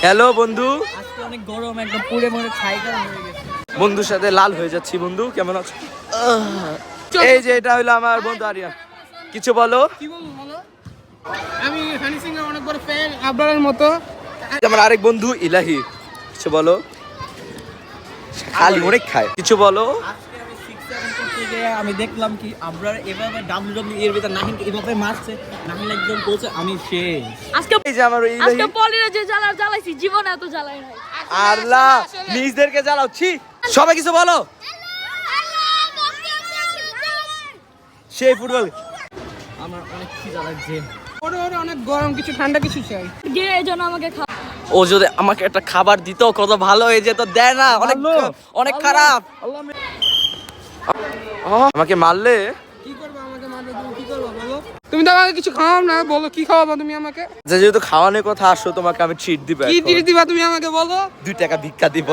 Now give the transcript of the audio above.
Hello বন্ধু। আজকে অনেক গরম, একদম পুড়ে মরে ছাই হয়ে গেছে। বন্ধুর সাথে লাল হয়ে যাচ্ছি। বন্ধু কেমন আছো? এই যে এটা হলো আমার বন্ধু আরিয়ান। কিছু বলো। কি বলবো বলো? আমি হানি সিং এর অনেক বড় ফ্যান, আবরারের মতো। আমার আরেক বন্ধু ইলাহি। কিছু বলো। খালি অনেক খায়। কিছু বলো। আজকে আমি 6-7 করতে গিয়ে আমি দেখলাম কি আবরার এভাবে WWE এর ভিতর নাহিনকে এভাবে মারছে, নাহিন একদম বলছে আমি শেষ। আজকে এই যে আমার ইলাহি। আজকে পলিরে যে জ্বালাইছি জীবনে এত জ্বালাই নাই। আল্লাহ নিজদেরকে জ্বালাচ্ছি। সবাই কিছু বলো। সেই ফুটবল আমার অনেক খিদা লাগছে। ওরে ওরে অনেক গরম, কিছু ঠান্ডা কিছু চাই। গিয়ে এই জন্য আমাকে ও যদি আমাকে একটা খাবার দিত কত ভালো হয়ে যেত। দেয় না, অনেক অনেক খারাপ। আমাকে মারলে কি করবে আমাকে মারবে? তুমি কি করবে বলো? তুমি তো আমাকে কিছু খাওয়াও না, বলো কি খাওয়াবো তুমি আমাকে? যে যেহেতু খাওয়ানোর কথা আসো, তোমাকে আমি ট্রিট দিব। কি ট্রিট দিবা তুমি আমাকে বলো? 2 টাকা ভিক্ষা দিব।